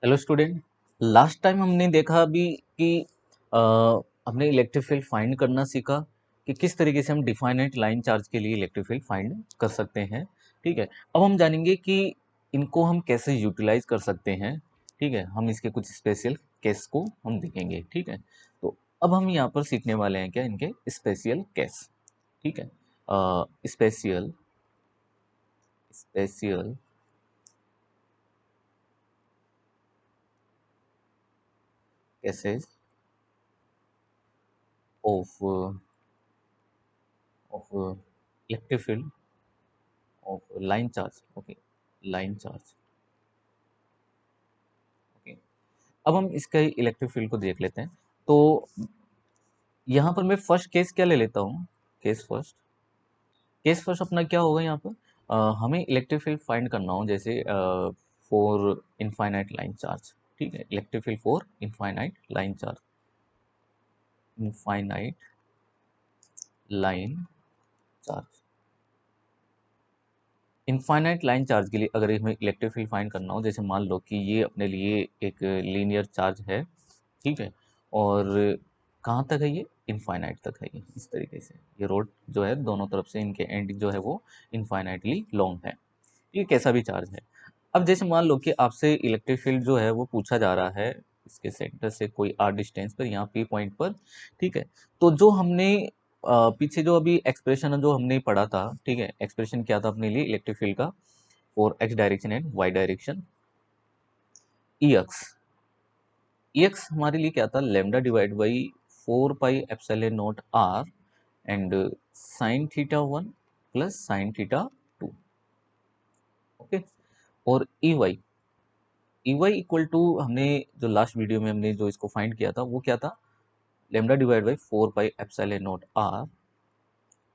Hello student. Last time हमने देखा अभी कि अ, हमने इलेक्ट्रिक फील्ड फाइंड करना सीखा कि किस तरीके से हम डिफाइनाइट लाइन चार्ज के लिए इलेक्ट्रिक फील्ड फाइंड कर सकते हैं। ठीक है, अब हम जानेंगे कि इनको हम कैसे यूटिलाइज कर सकते हैं। ठीक है, हम इसके कुछ स्पेशल केस को हम देखेंगे। ठीक है, तो अब हम यहाँ पर सीखने वाले हैं क्या इनके स्पेशल केस। ठीक है, special special cases of of electric field of line charge. Okay, line charge. Okay, अब हम इसका इलेक्ट्रिक फील्ड को देख लेते हैं। तो यहाँ पर मैं फर्स्ट केस क्या ले लेता हूँ। केस फर्स्ट अपना क्या होगा यहाँ पर। हमें इलेक्ट्रिक फील्ड फाइंड करना हो, जैसे फॉर इनफाइनाइट लाइन चार्ज। ठीक है, electric field for infinite line charge. Infinite line charge. Infinite line charge के लिए अगर हमें इलेक्ट्रिक फील्ड फाइंड करना हो, जैसे मान लो कि ये अपने लिए एक लीनियर चार्ज है। ठीक है, और कहाँ तक है ये, इनफाइनाइट तक है। ये इस तरीके से ये रोड जो है दोनों तरफ से इनके एंड जो है वो इनफाइनाइटली लॉन्ग है। ये कैसा भी चार्ज है। अब जैसे मान लो कि आपसे इलेक्ट्रिक फील्ड जो है वो पूछा जा रहा है इसके सेंटर से कोई आर डिस्टेंस पर, यहाँ पी पॉइंट पर। ठीक है, तो जो हमने पीछे जो अभी एक्सप्रेशन जो हमने पढ़ा था, ठीक है, एक्सप्रेशन क्या था अपने लिए इलेक्ट्रिक फील्ड का for x direction and y direction. E x, हमारे लिए क्या था, lambda divide by 4 pi epsilon naught r and sine theta 1 plus sine theta 2। Okay, और ई वाई इक्वल टू, हमने जो लास्ट वीडियो में हमने जो इसको फाइंड किया था वो क्या था, lambda divide by 4 pi epsilon naught r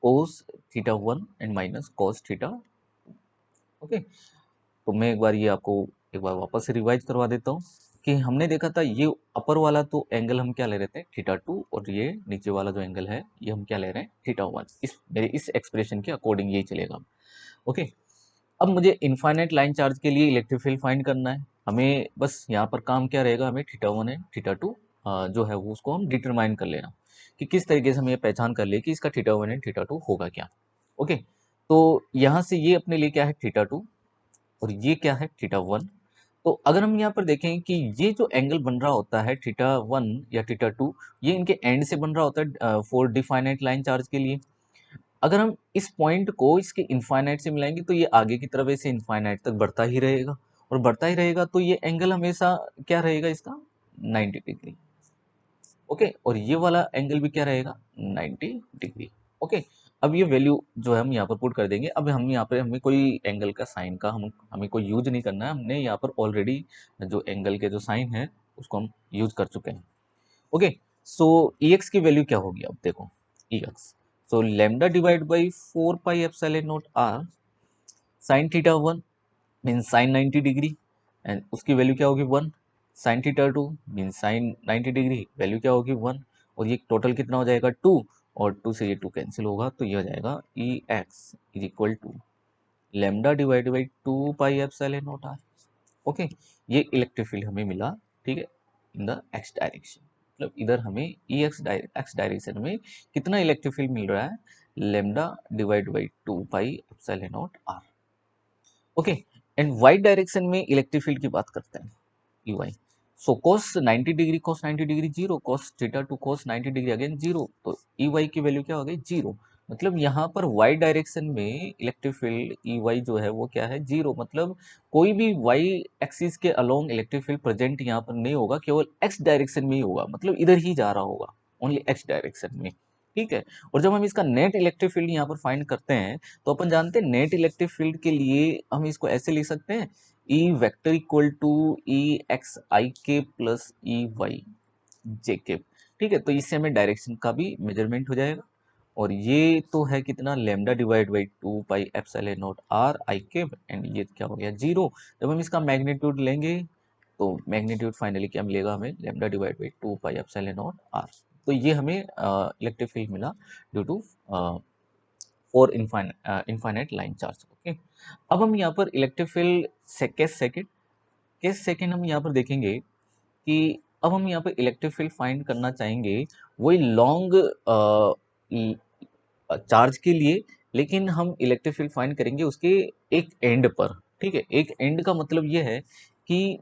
cos theta 1 and minus cos theta. Okay, तो मैं एक बार ये आपको एक बार वापस से रिवाइज करवा देता हूँ कि हमने देखा था ये अपर वाला तो एंगल हम क्या ले रहे थे थीटा 2, और ये नीचे वाला जो एंगल है ये हम क्या ले रहे हैं थीटा 1। इस मेरे इस एक्सप्रेशन के अकॉर्डिंग यही चलेगा। ओके, अब मुझे इनफाइनाइट लाइन चार्ज के लिए इलेक्ट्रिक फील्ड फाइंड करना है। हमें बस यहाँ पर काम क्या रहेगा, हमें थीटा 1 है थीटा 2 जो है वो उसको हम डिटरमाइन कर लेना कि किस तरीके से हम ये पहचान कर ले कि इसका थीटा 1 एंड थीटा 2 होगा क्या। ओके, तो यहाँ से ये अपने लिए क्या है थीटा 2 और ये क्या है थीटा 1। तो अगर हम यहाँ पर देखें कि ये जो एंगल बन रहा होता है थीटा 1 या थीटा 2, ये इनके एंड से बन रहा होता है फॉर डिफाइनाइट लाइन चार्ज के लिए। अगर हम इस पॉइंट को इसके इनफाइनाइट से मिलाएंगे तो ये आगे की तरफ ऐसे इनफाइनाइट तक बढ़ता ही रहेगा, और बढ़ता ही रहेगा तो ये एंगल हमेशा क्या रहेगा इसका 90 डिग्री। ओके, और ये वाला एंगल भी क्या रहेगा 90 डिग्री। ओके, अब ये वैल्यू जो है हम यहाँ पर पुट कर देंगे। अब हम यहाँ पर हमें कोई एंगल का साइन का हमें कोई यूज नहीं करना है। हमने यहाँ पर ऑलरेडी जो एंगल के जो साइन है उसको हम यूज कर चुके हैं। ओके, सो ई एक्स की वैल्यू क्या होगी, अब देखो E x, so lambda divide by 4 pi epsilon naught r sine theta 1 mean sine 90 degree, and उसकी वैल्यू क्या होगी 1। Sine theta 2 mean sine 90 degree, value क्या होगी 1। और ये टोटल कितना हो जाएगा 2, और 2 से ये 2 कैंसिल होगा तो ये हो जाएगा E x is equal to lambda divide by 2 pi epsilon naught r. Okay, ये इलेक्ट्रिक फील्ड हमें मिला। ठीक है, इन द एक्स डायरेक्शन, मतलब इधर हमें ई एक्स डायरेक्शन में कितना इलेक्ट्रिक फील्ड मिल रहा है, lambda divide by 2 pi epsilon naught r. Okay, and y direction में इलेक्ट्रिक फील्ड की बात करते हैं e y. So cos 90 degree cos 90 degree zero, cos theta two cos 90 degree again zero, तो ई वाई की वैल्यू क्या हो गई जीरो। मतलब यहाँ पर y डायरेक्शन में इलेक्ट्रिक फील्ड ई वाई जो है वो क्या है जीरो, मतलब कोई भी y एक्सिस के अलोंग इलेक्ट्रिक फील्ड प्रेजेंट यहाँ पर नहीं होगा, केवल x डायरेक्शन में ही होगा, मतलब इधर ही जा रहा होगा, ओनली x डायरेक्शन में। ठीक है, और जब हम इसका नेट इलेक्ट्रिक फील्ड यहाँ पर फाइंड करते हैं तो अपन जानते हैं नेट इलेक्ट्रिक फील्ड के लिए हम इसको ऐसे लिख सकते हैं E vector equal to E x i k plus E y जे के। ठीक है, तो इससे हमें डायरेक्शन का भी मेजरमेंट हो जाएगा। और ये तो है कितना, lambda divide by 2 pi epsilon naught r i k, and ये क्या हो गया जीरो। जब हम इसका मैग्नीट्यूड लेंगे तो मैग्नीट्यूड फाइनली क्या मिलेगा हमें, lambda divide by 2 pi epsilon naught r. तो ये हमें इलेक्ट्रिक फील्ड मिला due to for infinite line charge. Okay, अब हम यहाँ पर electric field second case second हम यहाँ पर देखेंगे कि अब हम यहाँ पर इलेक्ट्रिक फील्ड फाइंड करना चाहेंगे वही लॉन्ग चार्ज के लिए, लेकिन हम इलेक्ट्रिक फील्ड फाइंड करेंगे उसके एक एंड पर। ठीक है, एक एंड का मतलब ये है कि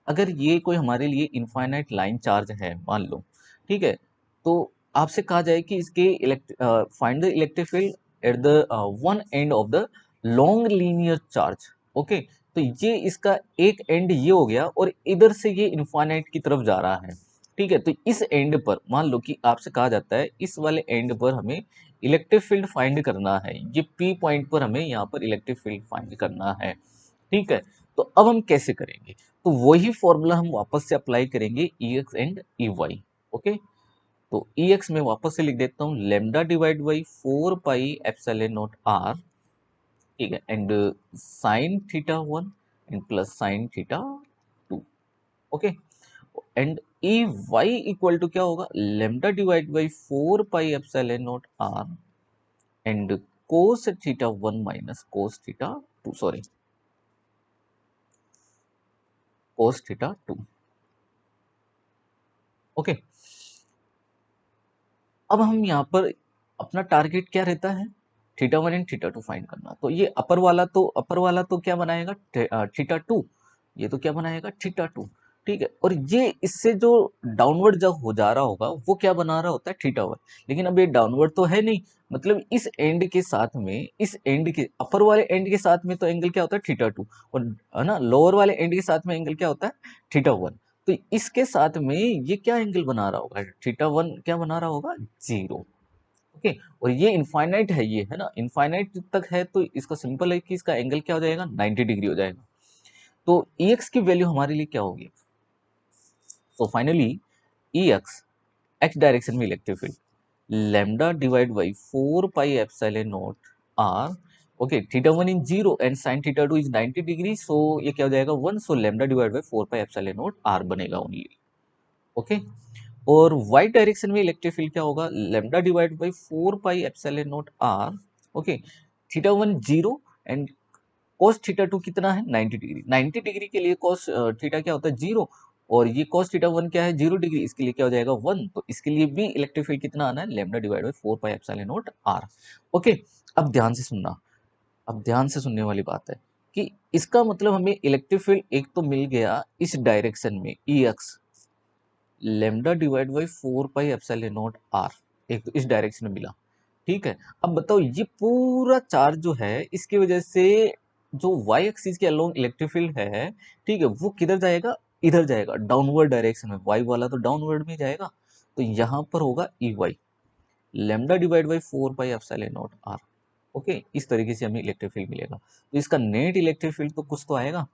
अगर ये कोई हमारे लिए इनफाइनाइट लाइन चार्ज है मान लो, ठीक है, तो आपसे कहा जाए कि इसके find the electric field at the one end of the long linear charge. Okay, तो ये इसका एक एंड ये हो गया और इधर से ये इनफाइनाइट की तरफ जा रहा है। ठीक है, तो इस एंड पर मान लो कि आपसे कहा जाता है इस वाले एंड पर हमें इलेक्ट्रिक फील्ड फाइंड करना है, ये पी पॉइंट पर हमें यहाँ पर इलेक्ट्रिक फील्ड फाइंड करना है। ठीक है, तो अब हम कैसे करेंगे, तो वही फॉर्मूला हम वापस से अप्लाई करेंगे E x and E y. Okay, तो ई एक्स में वापस से लिख देता हूँ lambda divide by 4 pi epsilon naught r. ठीक है, and sine theta 1 and plus sine theta 2। Okay, and E y equal to क्या होगा, lambda divide by 4 pi epsilon naught r and cos theta 1 minus cos theta 2, sorry cos theta 2। Okay, अब हम यहाँ पर अपना target क्या रहता है, थीटा 1 एंड थीटा 2 फाइंड करना। तो ये अपर वाला तो क्या बनाएगा, थीटा 2, ये तो क्या बनाएगा थीटा 2। ठीक है, और ये इससे जो डाउनवर्ड जब हो जा रहा होगा वो क्या बना रहा होता है थीटा 1। लेकिन अब ये डाउनवर्ड तो है नहीं, मतलब इस एंड के साथ में, इस एंड के अपर वाले एंड के साथ में तो एंगल क्या होता है थीटा 2, और है ना लोअर वाले एंड के साथ में एंगल क्या होता है थीटा 1। तो इसके साथ में ये क्या एंगल बना रहा होगा, थीटा 1 क्या बना रहा होगा, 0। ओके, और ये इनफाइनाइट है, ये है ना इनफाइनाइट तक है, तो इसका सिंपल है कि इसका एंगल क्या हो जाएगा 90 डिग्री हो जाएगा। तो ई एक्स की वैल्यू हमारे लिए क्या होगी, तो finally E x x direction में electric field lambda divide by 4 pi epsilon naught r. Okay, theta 1 is 0 and sine theta 2 is 90 degree, so ये क्या हो जाएगा 1, so lambda divide by 4 pi epsilon naught r बनेगा only. Okay, और y direction में electric field क्या होगा, lambda divide by 4 pi epsilon naught r. Okay, theta 1 0 and cos theta 2 कितना है 90 डिग्री, 90 डिग्री के लिए cos थीटा क्या होता है 0, और ये cos थीटा 1 क्या है 0 डिग्री, इसके लिए क्या हो जाएगा 1, तो इसके लिए भी इलेक्ट्रिक फील्ड कितना आना है lambda divide by 4 pi epsilon naught r. Okay, अब ध्यान से सुनना, अब ध्यान से सुनने वाली बात है कि इसका मतलब हमें इलेक्ट्रिक फील्ड एक तो मिल गया इस डायरेक्शन में E x lambda divide by 4 pi epsilon naught r, एक तो इस डायरेक्शन में मिला। ठीक है, अब बताओ ये पूरा चार्ज जो है इसकी वजह से जो वाई एक्सिस के अलोंग इलेक्ट्रिक फील्ड है, ठीक है, वो किधर जाएगा, इधर जाएगा डाउनवर्ड डायरेक्शन में, वाई वाला तो डाउनवर्ड में जाएगा, तो यहाँ पर होगा e y lambda divide by 4 pi epsilon naught r. Okay, इस तरीके से हमें इलेक्ट्रिक फील्ड मिलेगा, तो इसका नेट इलेक्ट्रिक फील्ड तो कुछ तो आएगा।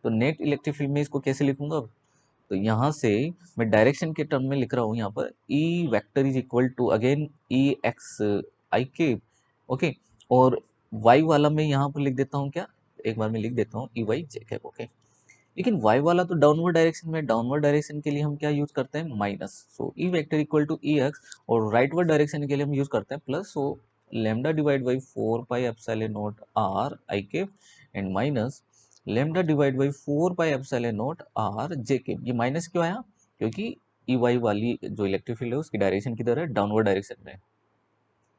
तो नेट इलेक्ट्रिक फील्ड में इसको कैसे लिखूंगा, तो यहाँ से मैं डायरेक्शन के टर्म में लिख रहा हूँ यहाँ पर E vector is equal to again E x i k. Okay, और वाई वाला मैं यहाँ पर लिख देता हूँ क्या, एक बार मैं लिख देता हूँ E y j cap. Okay, लेकिन वाई वाला तो डाउनवर्ड डायरेक्शन में, डाउनवर्ड डायरेक्शन के लिए हम क्या यूज करते हैं minus, so E vector equal to E x, और राइटवर्ड डायरेक्शन के लिए हम यूज करते हैं plus, so lambda divide by 4 pi epsilon naught r i k and minus lambda divide by 4 pi epsilon naught r j k. ये minus क्यों आया, क्योंकि ई वाई वाली जो इलेक्ट्रिक फील्ड है उसकी डायरेक्शन किधर है, डाउनवर्ड डायरेक्शन में।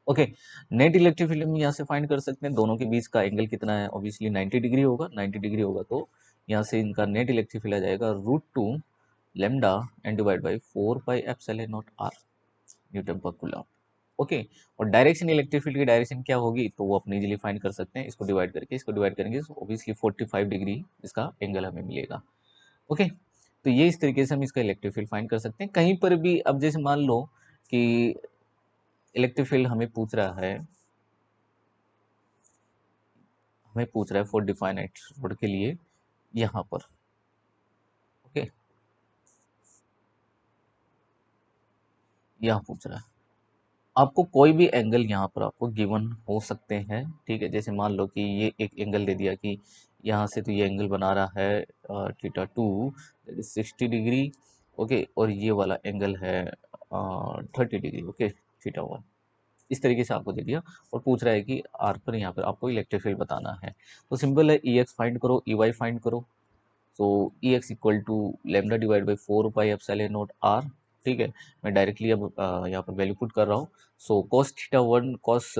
ओके, नेट इलेक्ट्रिक फील्ड हम यहाँ से फाइंड कर सकते हैं, दोनों के बीच का एंगल कितना है, ऑब्वियसली 90 डिग्री होगा, 90 डिग्री होगा तो यहाँ से इनका नेट इलेक्ट्रिक फील्ड आ जाएगा √2 lambda and divide by 4 pi epsilon naught r newton per coulomb. Okay, और डायरेक्शन इलेक्ट्रिक फील्ड की डायरेक्शन क्या होगी, तो वो अपने इजीली फाइंड कर सकते हैं, इसको डिवाइड करके, इसको डिवाइड करेंगे तो ऑब्वियसली 45 डिग्री इसका एंगल हमें मिलेगा। ओके, तो ये इस तरीके से हम इसका इलेक्ट्रिक फील्ड फाइंड कर सकते हैं कहीं पर भी। अब जैसे मान लो कि इलेक्ट्रिक फील्ड हमें पूछ रहा है फॉर डिफाइनाइट रोड के लिए यहाँ पर। ओके, यहाँ पूछ रहा है आपको कोई भी एंगल यहाँ पर आपको गिवन हो सकते हैं। ठीक है, जैसे मान लो कि ये एक एंगल दे दिया कि यहाँ से तो ये एंगल बना रहा है थीटा 2 60 डिग्री। ओके, और ये वाला एंगल है 30 डिग्री। ओके, थीटा 1 इस तरीके से आपको दे दिया, और पूछ रहा है कि आर पर यहाँ पर आपको इलेक्ट्रिक फील्ड बताना है। तो सिंपल है ई एक्स फाइंड करो, ई वाई फाइंड करो, so E x equal to lambda divide by 4 pi epsilon naught r. ठीक है, मैं डायरेक्टली अब यहाँ पर वैल्यू पुट कर रहा हूँ। So cos theta one cos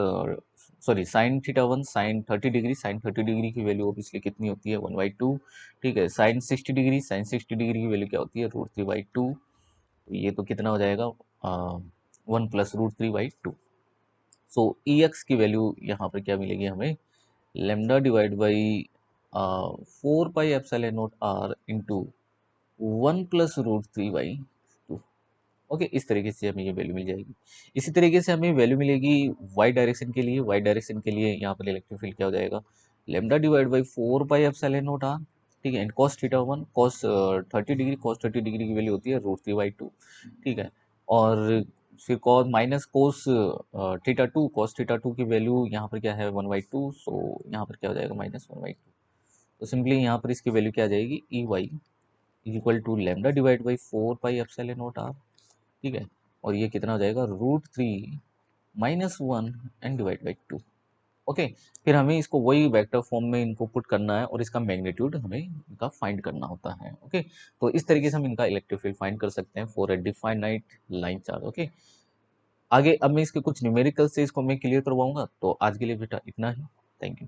sorry sine theta one sine 30 degree, sine 30 degree की वैल्यू ऑब्वियसली कितनी होती है 1/2। ठीक है, साइन 60 डिग्री, साइन 60 डिग्री की वैल्यू क्या होती है √3/2। ये तो कितना हो जाएगा 1 + √3/2। सो ई एक्स की वैल्यू यहाँ पर क्या मिलेगी हमें, lambda divide by 4 pi epsilon naught r into 1 + √3/2। Okay, इस तरीके से हमें ये वैल्यू मिल जाएगी। इसी तरीके से हमें वैल्यू मिलेगी वाई डायरेक्शन के लिए। वाई डायरेक्शन के लिए यहाँ पर इलेक्ट्रिक फील्ड क्या हो जाएगा, lambda divide by 4 pi epsilon naught r. ठीक है, and cos theta one cos 30 degree, cos 30 degree की वैल्यू होती है √3/2। ठीक है, और फिर cos minus cos theta two, cos theta two की वैल्यू यहाँ पर क्या है 1/2। सो यहाँ पर क्या हो जाएगा -1/2। तो सिंपली यहाँ पर इसकी वैल्यू क्या आ जाएगी, e y equal to lambda divide by 4 pi epsilon naught r. ठीक है, और ये कितना हो जाएगा √3 - 1 एंड डिवाइड बाई 2। ओके, फिर हमें इसको वही वेक्टर फॉर्म में इनको पुट करना है और इसका मैग्नीट्यूड हमें इनका फाइंड करना होता है। ओके, तो इस तरीके से हम इनका इलेक्ट्रिक फील्ड फाइंड कर सकते हैं for a definite line charge. Okay, आगे अब मैं इसके कुछ न्यूमेरिकल से इसको मैं क्लियर करवाऊंगा। तो आज के लिए बेटा इतना ही। Thank you.